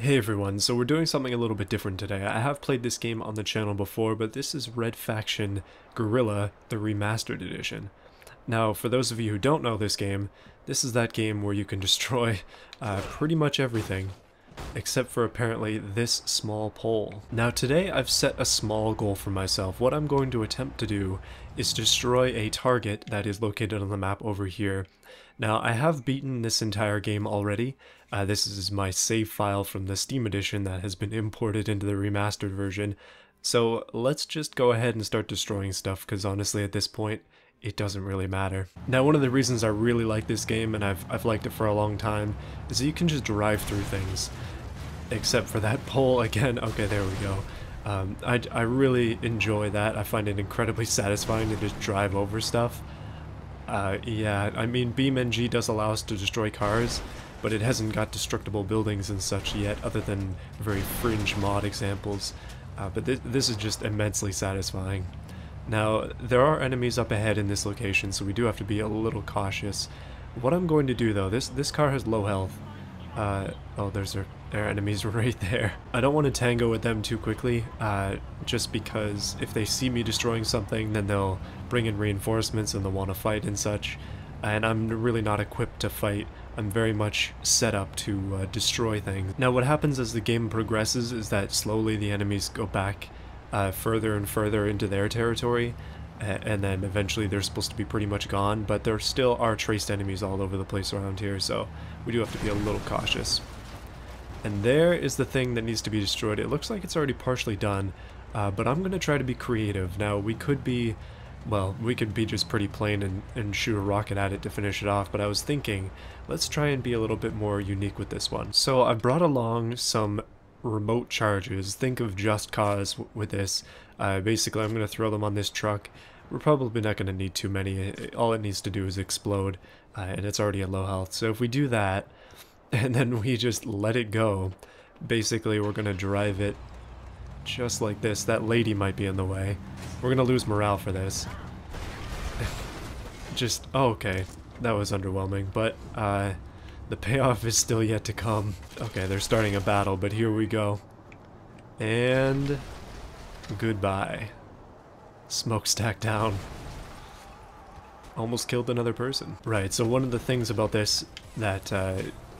Hey everyone, so we're doing something a little bit different today. I have played this game on the channel before, but this is Red Faction Guerrilla, the Remastered Edition. Now, for those of you who don't know this game, this is that game where you can destroy pretty much everything, except for apparently this small pole. Now today I've set a small goal for myself. What I'm going to attempt to do is destroy a target that is located on the map over here. Now I have beaten this entire game already. This is my save file from the Steam edition that has been imported into the remastered version. So let's just go ahead and start destroying stuff, because honestly at this point it doesn't really matter. Now one of the reasons I really like this game, and I've liked it for a long time, is that you can just drive through things. Except for that pole again. Okay, there we go. I really enjoy that. I find it incredibly satisfying to just drive over stuff. Yeah, I mean BeamNG does allow us to destroy cars, but it hasn't got destructible buildings and such yet, other than very fringe mod examples. But this is just immensely satisfying. Now, there are enemies up ahead in this location, so we do have to be a little cautious. What I'm going to do though, this car has low health. Oh, there are enemies right there. I don't want to tango with them too quickly, just because if they see me destroying something, then they'll bring in reinforcements and they'll want to fight and such. And I'm really not equipped to fight. I'm very much set up to destroy things. Now what happens as the game progresses is that slowly the enemies go back further and further into their territory, and then eventually they're supposed to be pretty much gone, but there still are traced enemies all over the place around here, so we do have to be a little cautious. And there is the thing that needs to be destroyed. It looks like it's already partially done, but I'm going to try to be creative. Now, we could be just pretty plain and shoot a rocket at it to finish it off, but I was thinking, let's try and be a little bit more unique with this one. So I brought along some remote charges. Think of Just Cause with this. Basically, I'm going to throw them on this truck. We're probably not going to need too many. All it needs to do is explode, and it's already at low health. So if we do that, and then we just let it go, basically we're going to drive it just like this. That lady might be in the way. We're going to lose morale for this. Oh, okay. That was underwhelming, but the payoff is still yet to come. Okay, they're starting a battle, but here we go. And goodbye. Smokestack down. Almost killed another person. Right, so one of the things about this that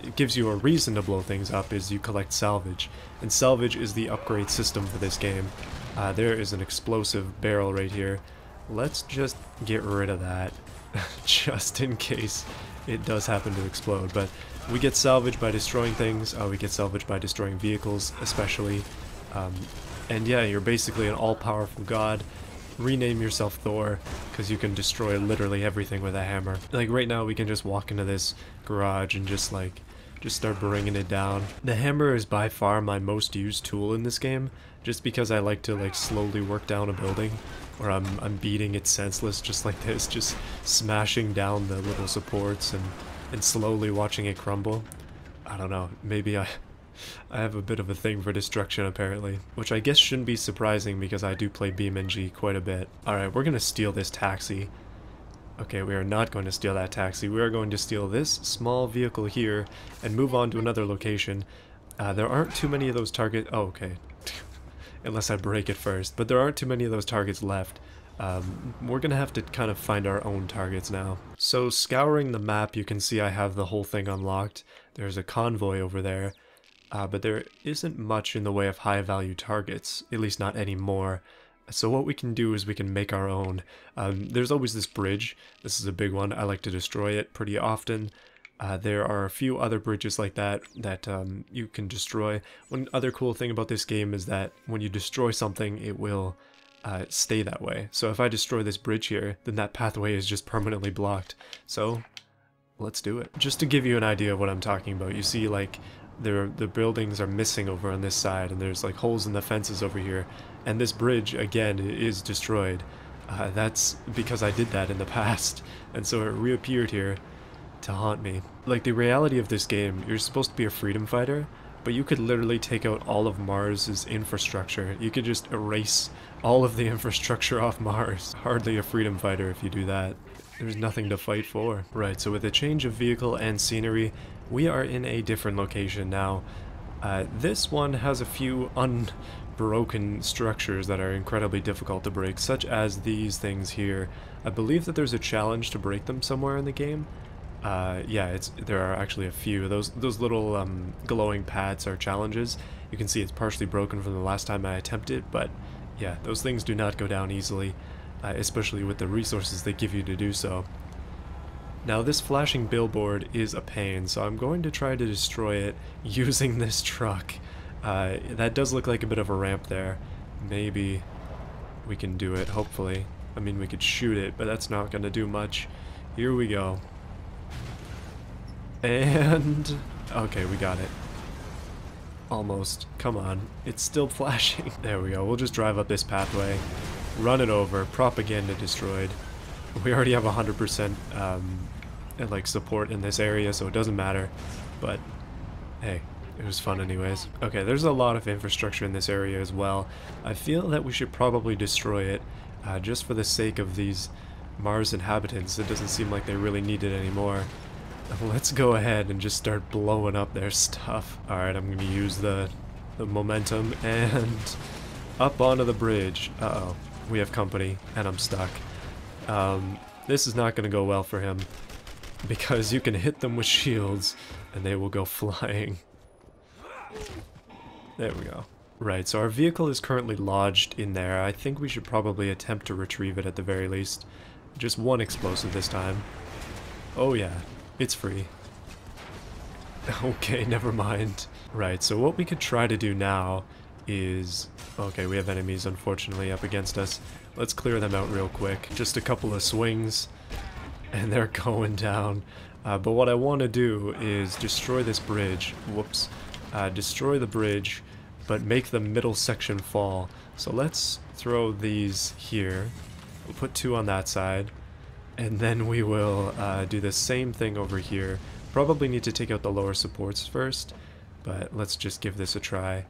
it gives you a reason to blow things up is you collect salvage. And salvage is the upgrade system for this game. There is an explosive barrel right here. Let's just get rid of that, just in case it does happen to explode. But we get salvage by destroying things, we get salvage by destroying vehicles especially. And yeah, you're basically an all-powerful god. Rename yourself Thor, because you can destroy literally everything with a hammer. Like right now we can just walk into this garage and just start bringing it down. The hammer is by far my most used tool in this game, just because I like to slowly work down a building, or I'm beating it senseless just like this, just smashing down the little supports and slowly watching it crumble. I don't know, maybe I have a bit of a thing for destruction apparently, which I guess shouldn't be surprising because I do play BeamNG quite a bit. Alright, we're gonna steal this taxi. Okay, we are not going to steal that taxi. We are going to steal this small vehicle here and move on to another location. There aren't too many of those targets. Oh, okay. Unless I break it first. But there aren't too many of those targets left. We're going to have to kind of find our own targets now. So scouring the map, you can see I have the whole thing unlocked. There's a convoy over there. But there isn't much in the way of high-value targets, at least not anymore. So what we can do is we can make our own. There's always this bridge. This is a big one. I like to destroy it pretty often. There are a few other bridges like that you can destroy. One other cool thing about this game is that when you destroy something, it will stay that way. So if I destroy this bridge here, then that pathway is just permanently blocked. So let's do it. Just to give you an idea of what I'm talking about, you see the buildings are missing over on this side, and there's holes in the fences over here, and this bridge again is destroyed. That's because I did that in the past, and so it reappeared here to haunt me. The reality of this game, you're supposed to be a freedom fighter, but you could literally take out all of Mars's infrastructure. You could just erase all of the infrastructure off Mars. Hardly a freedom fighter if you do that. There's nothing to fight for. Right, so with a change of vehicle and scenery, we are in a different location now. This one has a few unbroken structures that are incredibly difficult to break, such as these things here. I believe that there's a challenge to break them somewhere in the game. Yeah, there are actually a few. Those little glowing pads are challenges. You can see it's partially broken from the last time I attempted, but yeah, those things do not go down easily, especially with the resources they give you to do so. Now this flashing billboard is a pain, so I'm going to try to destroy it using this truck. That does look like a bit of a ramp there. Maybe we can do it, hopefully. I mean, we could shoot it, but that's not going to do much. Here we go. And... okay, we got it. Almost. Come on. It's still flashing. There we go. We'll just drive up this pathway. Run it over. Propaganda destroyed. We already have 100% like support in this area, so it doesn't matter. But hey, it was fun anyways. Okay, there's a lot of infrastructure in this area as well. I feel that we should probably destroy it just for the sake of these Mars inhabitants. It doesn't seem like they really need it anymore. Let's go ahead and just start blowing up their stuff. Alright, I'm gonna use the momentum and up onto the bridge. Uh-oh, we have company and I'm stuck. This is not gonna go well for him because you can hit them with shields and they will go flying. There we go. Right, so our vehicle is currently lodged in there. I think we should probably attempt to retrieve it at the very least. Just one explosive this time. Oh yeah. It's free. Okay, never mind. Right, so what we could try to do now is... okay, we have enemies, unfortunately, up against us. Let's clear them out real quick. Just a couple of swings, and they're going down. But what I want to do is destroy this bridge. Whoops. Destroy the bridge, but make the middle section fall. So let's throw these here. We'll put 2 on that side. And then we will do the same thing over here. Probably need to take out the lower supports first, but let's just give this a try.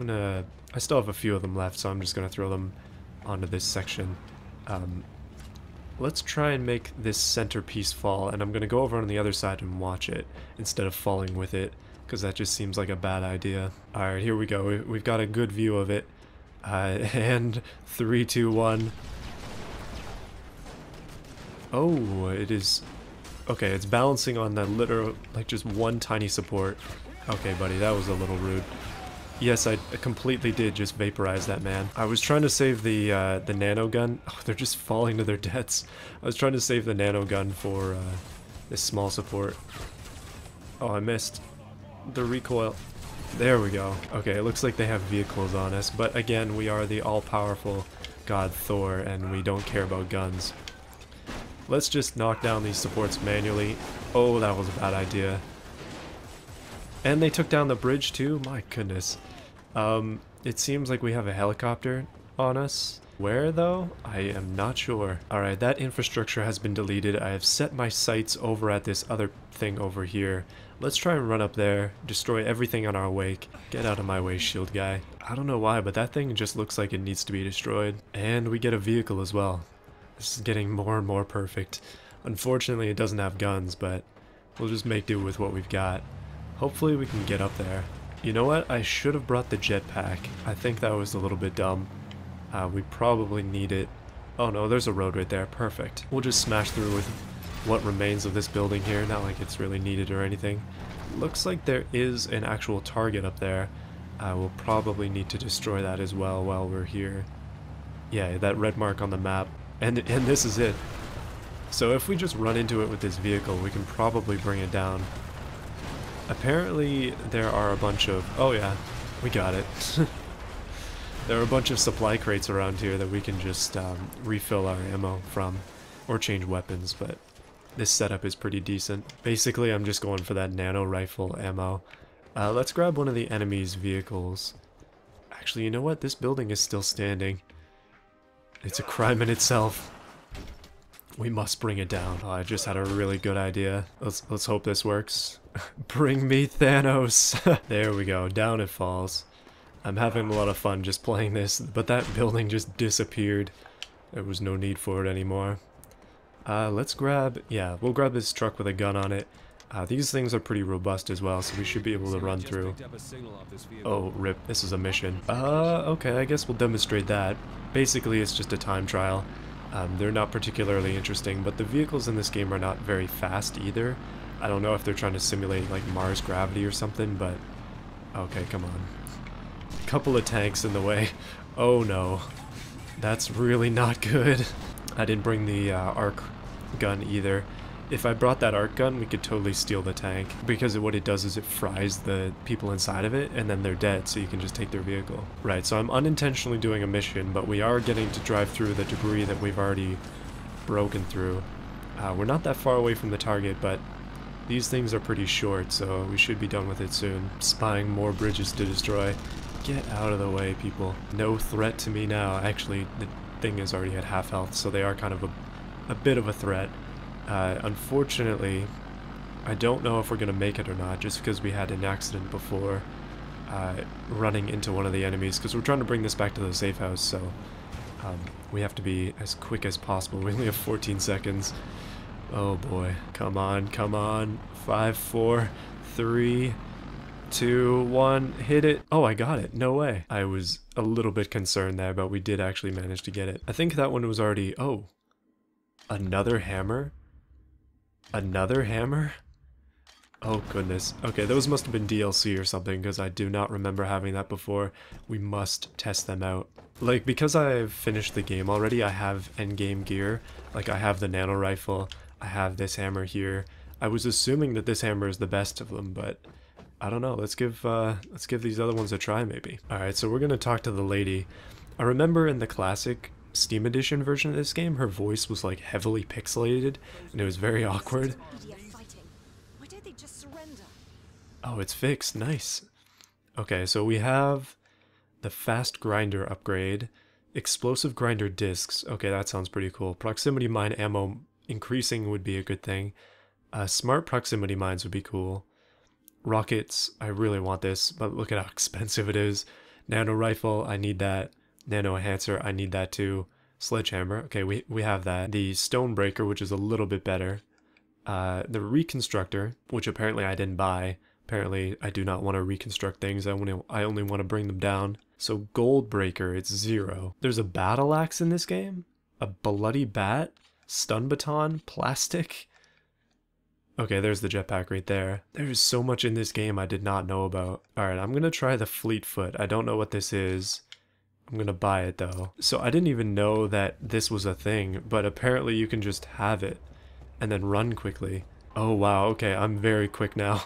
I still have a few of them left, so I'm just gonna throw them onto this section. Let's try and make this centerpiece fall, and I'm gonna go over on the other side and watch it instead of falling with it, because that just seems like a bad idea. Alright, here we go. We've got a good view of it. And 3, 2, 1. Oh, it is... okay, it's balancing on the literal, like just one tiny support. Okay, buddy, that was a little rude. Yes, I completely did just vaporize that man. I was trying to save the nano gun. Oh, they're just falling to their deaths. I was trying to save the nano gun for this small support. Oh, I missed. The recoil. There we go. Okay, it looks like they have vehicles on us, but again, we are the all-powerful god Thor, and we don't care about guns. Let's just knock down these supports manually. Oh, that was a bad idea. And they took down the bridge too? My goodness. It seems like we have a helicopter on us. Where though? I am not sure. Alright, that infrastructure has been deleted. I have set my sights over at this other thing over here. Let's try and run up there, destroy everything on our wake. Get out of my way, shield guy. I don't know why, but that thing just looks like it needs to be destroyed. And we get a vehicle as well. This is getting more and more perfect. Unfortunately, it doesn't have guns, but we'll just make do with what we've got. Hopefully we can get up there. You know what? I should have brought the jetpack. I think that was a little bit dumb. We probably need it. Oh no, there's a road right there. Perfect. We'll just smash through with what remains of this building here. Not like it's really needed or anything. Looks like there is an actual target up there. We'll probably need to destroy that as well while we're here. Yeah, that red mark on the map. And this is it. So if we just run into it with this vehicle, we can probably bring it down. Apparently there are a bunch of... oh yeah, we got it. There are a bunch of supply crates around here that we can just refill our ammo from, or change weapons, but this setup is pretty decent. Basically, I'm just going for that nano rifle ammo. Let's grab one of the enemy's vehicles. Actually, you know what? This building is still standing. It's a crime in itself. We must bring it down. Oh, I just had a really good idea. Let's hope this works. Bring me Thanos! There we go. Down it falls. I'm having a lot of fun just playing this, but that building just disappeared. There was no need for it anymore. Let's grab... yeah, we'll grab this truck with a gun on it. These things are pretty robust as well, so we should be able to run through. Oh, rip, this is a mission. Okay, I guess we'll demonstrate that. Basically, it's just a time trial. They're not particularly interesting, but the vehicles in this game are not very fast either. I don't know if they're trying to simulate, like, Mars gravity or something, but... Okay, come on. Couple of tanks in the way. Oh no. That's really not good. I didn't bring the arc gun either. If I brought that arc gun, we could totally steal the tank, because what it does is it fries the people inside of it, and then they're dead, so you can just take their vehicle. Right, so I'm unintentionally doing a mission, but we are getting to drive through the debris that we've already broken through. We're not that far away from the target, but these things are pretty short, so we should be done with it soon. Spying more bridges to destroy. Get out of the way, people. No threat to me now. Actually, the thing is already at half health, so they are kind of a bit of a threat. Unfortunately, I don't know if we're going to make it or not, just because we had an accident before running into one of the enemies, because we're trying to bring this back to the safe house, so we have to be as quick as possible. We only have 14 seconds. Oh boy. Come on, come on. 5, 4, 3, 2, 1, hit it. Oh, I got it. No way. I was a little bit concerned there, but we did actually manage to get it. I think that one was already... Oh. Another hammer? Another hammer? Oh goodness. Okay, those must have been DLC or something, because I do not remember having that before. We must test them out. Like, because I've finished the game already, I have endgame gear. Like, I have the nano rifle, I have this hammer here. I was assuming that this hammer is the best of them, but I don't know. Let's give these other ones a try, maybe. Alright, so we're gonna talk to the lady. I remember in the classic Steam Edition version of this game, her voice was like heavily pixelated, and it was very awkward. Oh, it's fixed. Nice. Okay, so we have the fast grinder upgrade, explosive grinder discs. Okay, that sounds pretty cool. Proximity mine ammo increasing would be a good thing. Smart proximity mines would be cool. Rockets, I really want this, but look at how expensive it is. Nano rifle, I need that. Nano enhancer, I need that too. Sledgehammer, okay, we have that. The stonebreaker, which is a little bit better. The reconstructor, which apparently I didn't buy. Apparently I do not want to reconstruct things, I only want to bring them down. So Goldbreaker, it's 0. There's a battle axe in this game? A bloody bat? Stun baton? Plastic? Okay, there's the jetpack right there. There's so much in this game I did not know about. Alright, I'm gonna try the Fleetfoot. I don't know what this is. I'm gonna buy it though. So I didn't even know that this was a thing, but apparently you can just have it and then run quickly. Oh wow, okay, I'm very quick now.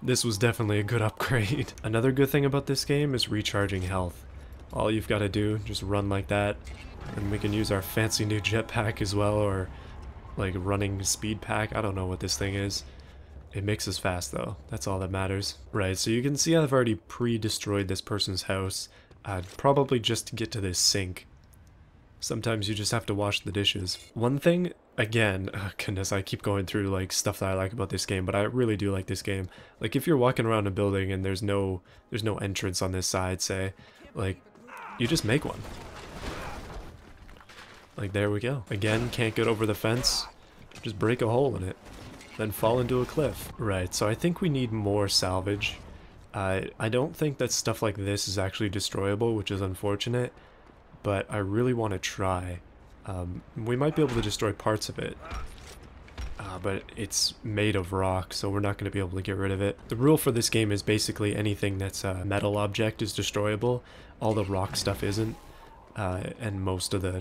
This was definitely a good upgrade. Another good thing about this game is recharging health. All you've got to do, just run like that, and we can use our fancy new jetpack as well, or like running speed pack. I don't know what this thing is. It makes us fast though, that's all that matters. Right, so you can see I've already pre-destroyed this person's house, probably just to get to this sink. Sometimes you just have to wash the dishes. One thing, again, oh goodness, I keep going through like stuff that I like about this game, but I really do like this game. Like if you're walking around a building and there's no entrance on this side, say, like, you just make one. Like there we go. Again, can't get over the fence, just break a hole in it, then fall into a cliff. Right, so I think we need more salvage. I don't think that stuff like this is actually destroyable, which is unfortunate, but I really want to try. We might be able to destroy parts of it, but it's made of rock, so we're not going to be able to get rid of it. The rule for this game is basically anything that's a metal object is destroyable, all the rock stuff isn't, and most of the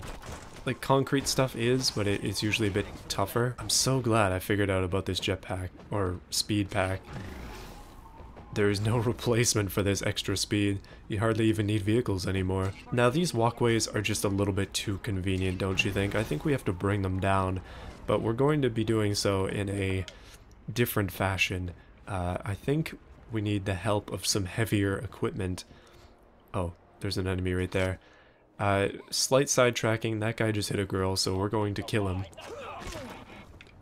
like concrete stuff is, but it's usually a bit tougher. I'm so glad I figured out about this jetpack, or speed pack. There is no replacement for this extra speed. You hardly even need vehicles anymore. Now these walkways are just a little bit too convenient, don't you think? I think we have to bring them down, but we're going to be doing so in a different fashion. I think we need the help of some heavier equipment. Oh, there's an enemy right there. Slight sidetracking, that guy just hit a girl, so we're going to kill him.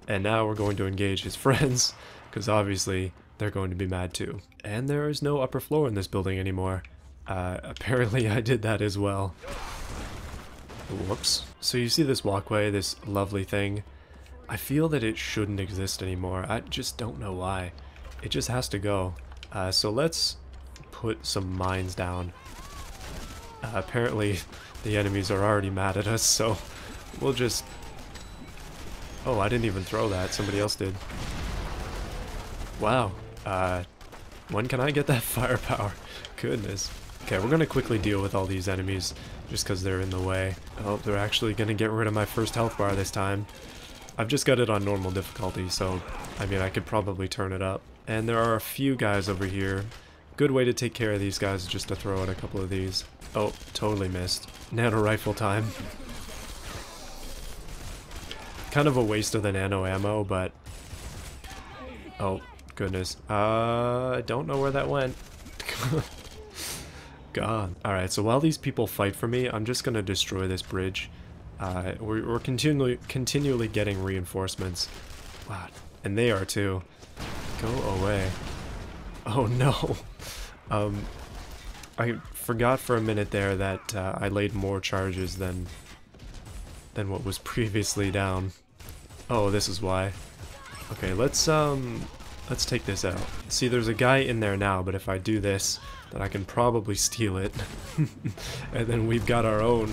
And now we're going to engage his friends, because obviously they're going to be mad too. And there is no upper floor in this building anymore. Apparently I did that as well. Whoops. So you see this walkway, this lovely thing. I feel that it shouldn't exist anymore. I just don't know why. It just has to go. So let's put some mines down. Apparently the enemies are already mad at us, so we'll just... Oh, I didn't even throw that. Somebody else did. Wow. When can I get that firepower? Goodness. Okay, we're gonna quickly deal with all these enemies just because they're in the way. Oh, they're actually gonna get rid of my first health bar this time. I've just got it on normal difficulty, so I mean I could probably turn it up. And there are a few guys over here. Good way to take care of these guys is just to throw out a couple of these. Oh, totally missed. Nano rifle time. Kind of a waste of the nano ammo, but... Oh, goodness. I don't know where that went. God. Alright, so while these people fight for me, I'm just gonna destroy this bridge. We're continually getting reinforcements. Wow, and they are too. Go away. Oh no. I forgot for a minute there that I laid more charges than what was previously down. Oh, this is why. Okay, let's take this out. See, there's a guy in there now, but if I do this, then I can probably steal it. And then we've got our own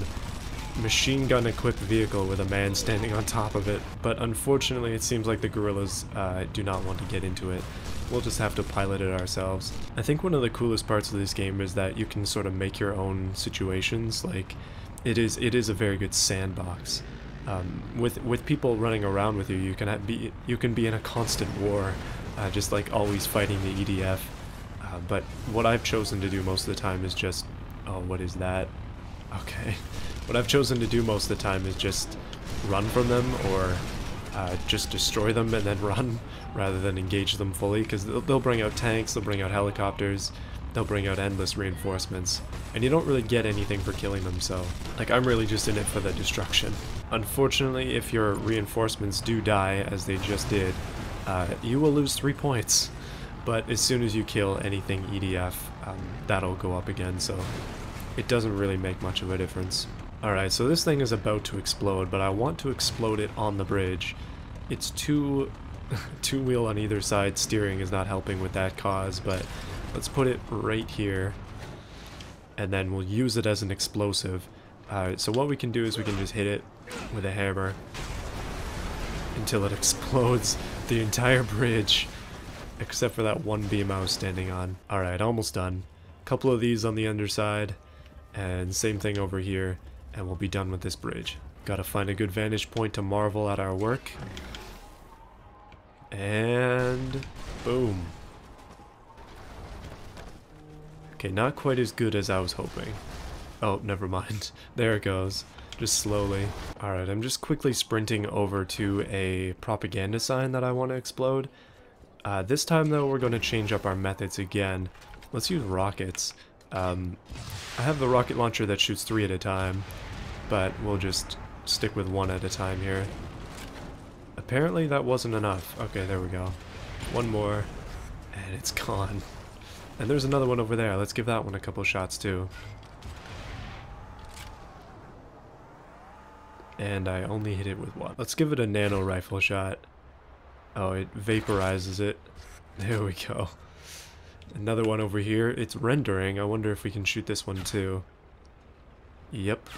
machine gun equipped vehicle with a man standing on top of it. But unfortunately, it seems like the guerrillas do not want to get into it. We'll just have to pilot it ourselves. I think one of the coolest parts of this game is that you can sort of make your own situations. Like, it is a very good sandbox. With people running around with you, you can be in a constant war, just like always fighting the EDF. But what I've chosen to do most of the time is just... Oh, what is that? Okay. What I've chosen to do most of the time is just run from them, or just destroy them and then run, rather than engage them fully, because they'll bring out tanks, they'll bring out helicopters, they'll bring out endless reinforcements, and you don't really get anything for killing them, so... Like, I'm really just in it for the destruction. Unfortunately, if your reinforcements do die, as they just did, you will lose 3 points. But as soon as you kill anything EDF, that'll go up again, so it doesn't really make much of a difference. Alright, so this thing is about to explode, but I want to explode it on the bridge. It's two wheel on either side, steering is not helping with that cause, but let's put it right here, and then we'll use it as an explosive. So what we can do is we can just hit it with a hammer until it explodes the entire bridge. Except for that one beam I was standing on. Alright, almost done. Couple of these on the underside, and same thing over here, and we'll be done with this bridge. Gotta find a good vantage point to marvel at our work. And... boom. Okay, not quite as good as I was hoping. Oh, never mind. There it goes. Just slowly. Alright, I'm just quickly sprinting over to a propaganda sign that I want to explode. This time though, we're going to change up our methods again. Let's use rockets. I have the rocket launcher that shoots 3 at a time, but we'll just stick with 1 at a time here. Apparently that wasn't enough. Okay, there we go. One more, and it's gone. And there's another one over there. Let's give that one a couple shots too. And I only hit it with 1. Let's give it a nano rifle shot. Oh, it vaporizes it. There we go. Another one over here. It's rendering. I wonder if we can shoot this one too. Yep.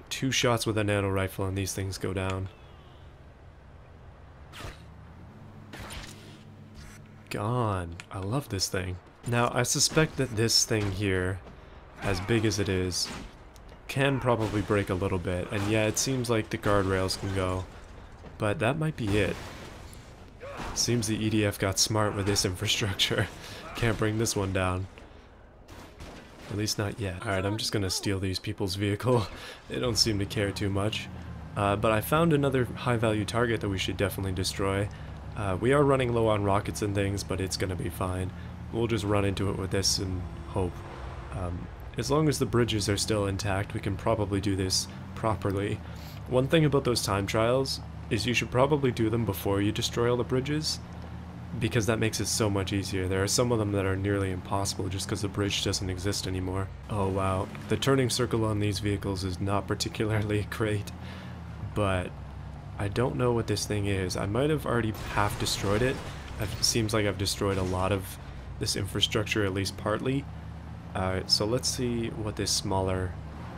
2 shots with a nano rifle and these things go down. Gone. I love this thing. Now, I suspect that this thing here, as big as it is, can probably break a little bit. And yeah, it seems like the guardrails can go. But that might be it. Seems the EDF got smart with this infrastructure. Can't bring this one down. At least not yet. Alright, I'm just gonna steal these people's vehicle. They don't seem to care too much. But I found another high-value target that we should definitely destroy. We are running low on rockets and things, but it's gonna be fine. We'll just run into it with this and hope. As long as the bridges are still intact, we can probably do this properly. One thing about those time trials is you should probably do them before you destroy all the bridges, because that makes it so much easier. There are some of them that are nearly impossible just because the bridge doesn't exist anymore. Oh wow, the turning circle on these vehicles is not particularly great, but I don't know what this thing is. I might have already half destroyed it. It seems like I've destroyed a lot of this infrastructure, at least partly. So let's see what this smaller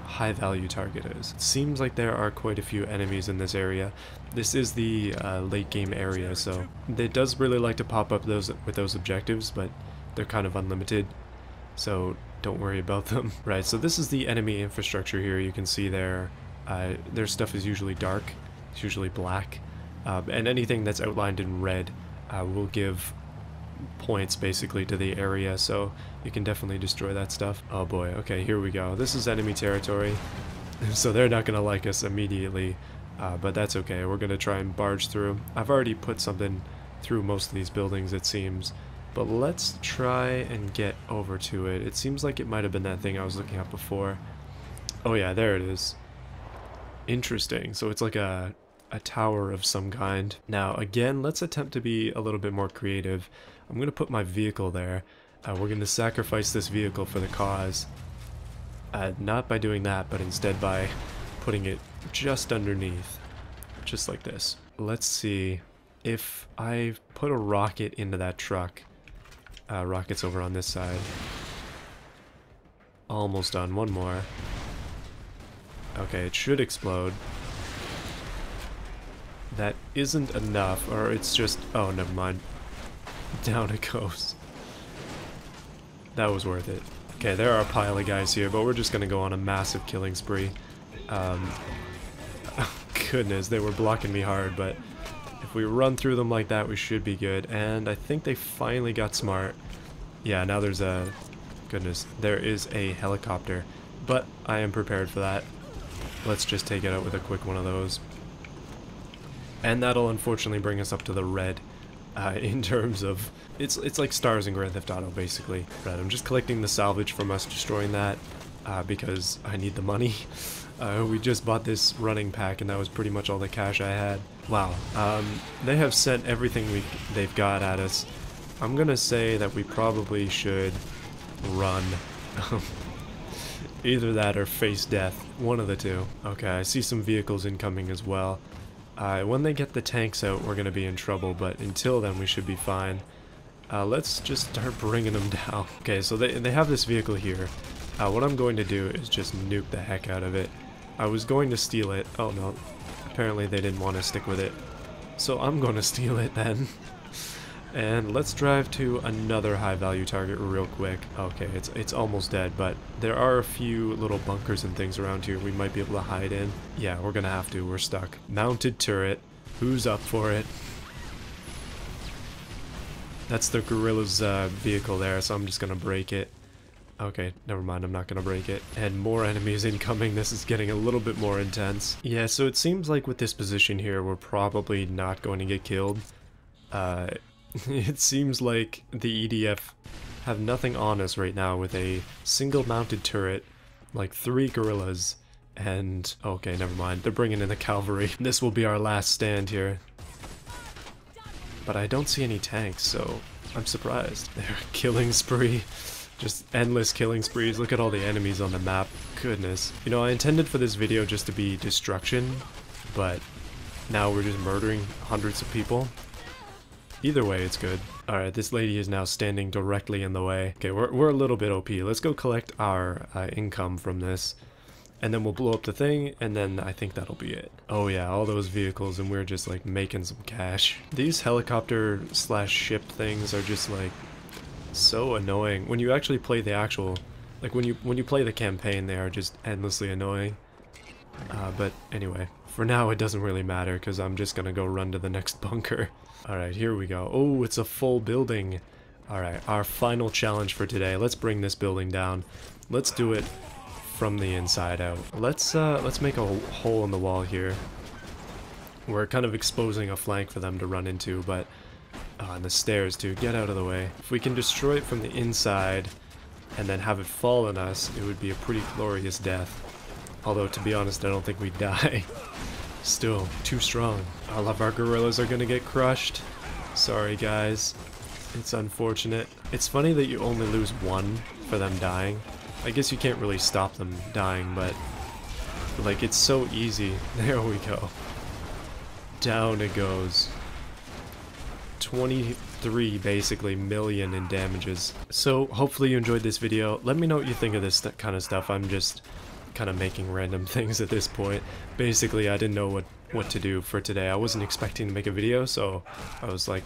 high value target is. It seems like there are quite a few enemies in this area. This is the late game area, so it does really like to pop up with those objectives, but they're kind of unlimited, so don't worry about them. Right, so this is the enemy infrastructure here. You can see their stuff is usually dark, it's usually black, and anything that's outlined in red will give points basically to the area, so you can definitely destroy that stuff. Oh boy, okay, here we go. This is enemy territory, so they're not gonna like us immediately, but that's okay. We're gonna try and barge through. I've already put something through most of these buildings, it seems, but let's try and get over to it. It seems like it might have been that thing I was looking at before. Oh yeah, there it is. Interesting. So it's like a tower of some kind. Now again, let's attempt to be a little bit more creative. I'm gonna put my vehicle there. We're gonna sacrifice this vehicle for the cause. Not by doing that, but instead by putting it just underneath. Just like this. Let's see if I put a rocket into that truck. Rocket's over on this side. Almost done. One more. Okay, it should explode. That isn't enough, or it's just... oh, never mind. Down it goes. That was worth it. Okay, there are a pile of guys here, but we're just gonna go on a massive killing spree. Goodness, they were blocking me hard, but if we run through them like that, we should be good. And I think they finally got smart. Yeah, now there's a... goodness, there is a helicopter, but I am prepared for that. Let's just take it out with a quick one of those. And that'll unfortunately bring us up to the red in terms of... It's like stars in Grand Theft Auto, basically. Right, I'm just collecting the salvage from us destroying that because I need the money. We just bought this running pack and that was pretty much all the cash I had. Wow. They have sent everything they've got at us. I'm gonna say that we probably should run. Either that or face death. One of the two. Okay, I see some vehicles incoming as well. When they get the tanks out, we're gonna be in trouble, but until then we should be fine. Let's just start bringing them down. Okay, so they have this vehicle here. What I'm going to do is just nuke the heck out of it. I was going to steal it. Oh no, apparently they didn't want to stick with it. So I'm going to steal it then. And let's drive to another high value target real quick. Okay, it's almost dead, but there are a few little bunkers and things around here we might be able to hide in. Yeah, we're gonna have to, we're stuck. Mounted turret, who's up for it? That's the Guerrilla's vehicle there, so I'm just gonna break it. Okay, never mind, I'm not gonna break it. And more enemies incoming, this is getting a little bit more intense. Yeah, so it seems like with this position here, we're probably not going to get killed. It seems like the EDF have nothing on us right now with a single mounted turret, like 3 guerrillas, and... okay, never mind, they're bringing in the cavalry. This will be our last stand here. But I don't see any tanks, so I'm surprised. They're killing spree. Just endless killing sprees. Look at all the enemies on the map. Goodness. You know, I intended for this video just to be destruction, but now we're just murdering hundreds of people. Either way, it's good. Alright, this lady is now standing directly in the way. Okay, we're a little bit OP. Let's go collect our income from this. And then we'll blow up the thing, and then I think that'll be it. Oh yeah, all those vehicles, and we're just like making some cash. These helicopter slash ship things are just like so annoying. When you actually play the actual, like when you play the campaign, they are just endlessly annoying. But anyway, for now it doesn't really matter because I'm just gonna go run to the next bunker. Alright, here we go. Oh, it's a full building. Alright, our final challenge for today. Let's bring this building down. Let's do it from the inside out. Let's make a hole in the wall here. We're kind of exposing a flank for them to run into, but and the stairs too. Get out of the way. If we can destroy it from the inside and then have it fall on us, it would be a pretty glorious death. Although, to be honest, I don't think we'd die. Still, too strong. All of our guerrillas are gonna get crushed. Sorry, guys. It's unfortunate. It's funny that you only lose 1 for them dying. I guess you can't really stop them dying, but like, it's so easy. There we go. down it goes. 23 basically million in damages. So hopefully you enjoyed this video. Let me know what you think of this kind of stuff. I'm just kind of making random things at this point. Basically, I didn't know what to do for today. I wasn't expecting to make a video, so I was like,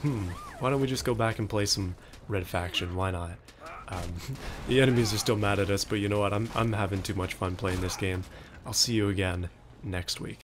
why don't we just go back and play some Red Faction? Why not? The enemies are still mad at us, but you know what? I'm having too much fun playing this game. I'll see you again next week.